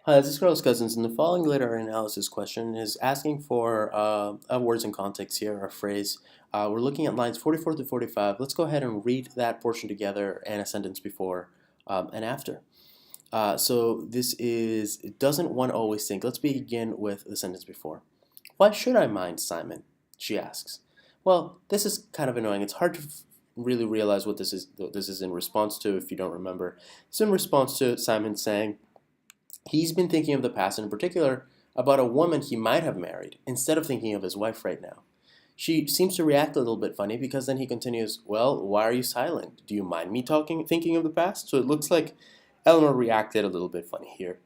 Hi, this is Carlos Cousins, and the following literary analysis question is asking for words and context here, or a phrase. We're looking at lines 44 to 45. Let's go ahead and read that portion together and a sentence before and after. So this is, doesn't one always think? Let's begin with the sentence before. Why should I mind, Simon? She asks. Well, this is kind of annoying. It's hard to really realize what this is in response to if you don't remember. It's in response to Simon saying, he's been thinking of the past, and in particular about a woman he might have married, instead of thinking of his wife right now. She seems to react a little bit funny because then he continues, well, why are you silent? Do you mind me thinking of the past? So it looks like Eleanor reacted a little bit funny here.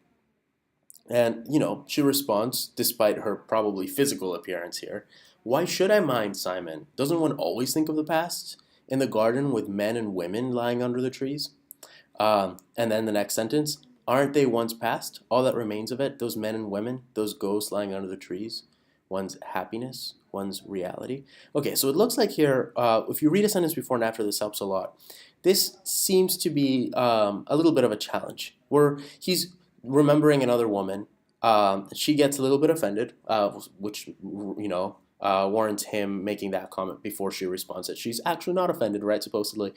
And, she responds, despite her probably physical appearance here, why should I mind, Simon? Doesn't one always think of the past? In the garden with men and women lying under the trees? And then the next sentence, aren't they once past? All that remains of it, those men and women, those ghosts lying under the trees, one's happiness, one's reality. Okay, so it looks like here, if you read a sentence before and after, this helps a lot. This seems to be a little bit of a challenge, where he's remembering another woman. She gets a little bit offended, which, warrants him making that comment before she responds that she's actually not offended, right, supposedly.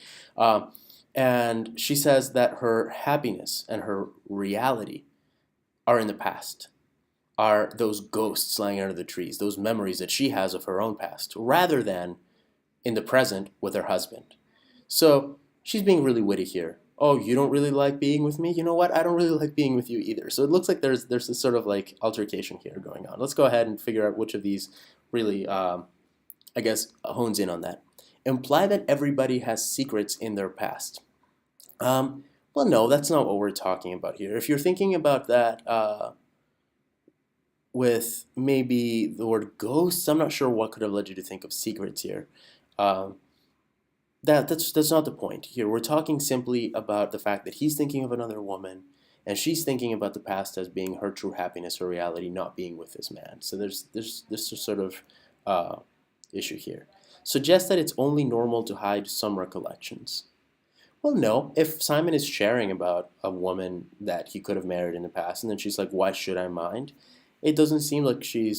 And she says that her happiness and her reality are in the past, are those ghosts lying under the trees, those memories that she has of her own past, rather than in the present with her husband. So she's being really witty here. Oh, you don't really like being with me? You know what? I don't really like being with you either. So it looks like there's this sort of like altercation here going on. Let's go ahead and figure out which of these really, I guess, hones in on that. Imply that everybody has secrets in their past. Um, well, no, that's not what we're talking about here. If you're thinking about that with maybe the word ghosts, I'm not sure what could have led you to think of secrets here. Um, that's not the point here. We're talking simply about the fact that he's thinking of another woman, and she's thinking about the past as being her true happiness or reality, not being with this man. So there's this sort of issue here. Suggests that it's only normal to hide some recollections. Well, no. If Simon is sharing about a woman that he could have married in the past, and then she's like, "Why should I mind?" It doesn't seem like she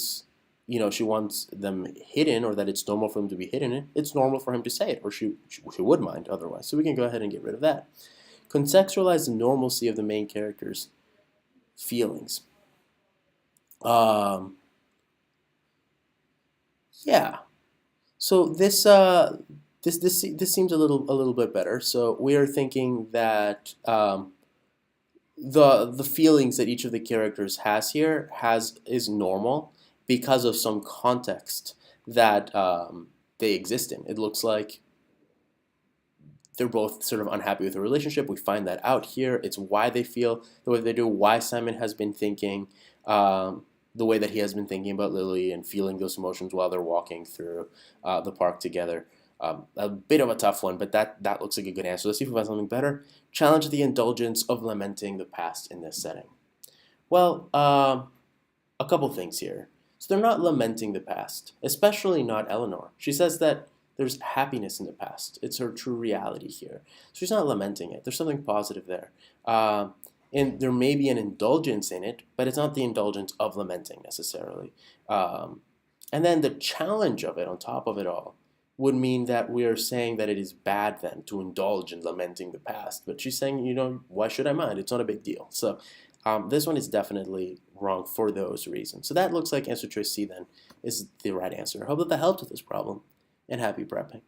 wants them hidden, or that it's normal for them to be hidden. It's normal for him to say it, or she would mind otherwise. So we can go ahead and get rid of that. Contextualize the normalcy of the main character's feelings. Um, yeah. So this seems a little bit better. So we are thinking that the feelings that each of the characters has here has is normal because of some context that they exist in. It looks like they're both sort of unhappy with the relationship. We find that out here. It's why they feel the way they do, why Simon has been thinking the way that he has been thinking about Lily and feeling those emotions while they're walking through the park together. A bit of a tough one, but that looks like a good answer. Let's see if we find something better. Challenge the indulgence of lamenting the past in this setting. Well, a couple things here. So they're not lamenting the past, especially not Eleanor. She says that there's happiness in the past. It's her true reality here. So she's not lamenting it. There's something positive there. And there may be an indulgence in it, but it's not the indulgence of lamenting necessarily. Um, and then the challenge of it on top of it all would mean that we are saying that it is bad then to indulge in lamenting the past. But she's saying, why should I mind? It's not a big deal. So this one is definitely wrong for those reasons. So that looks like answer choice C then is the right answer. I hope that helped with this problem, and happy prepping.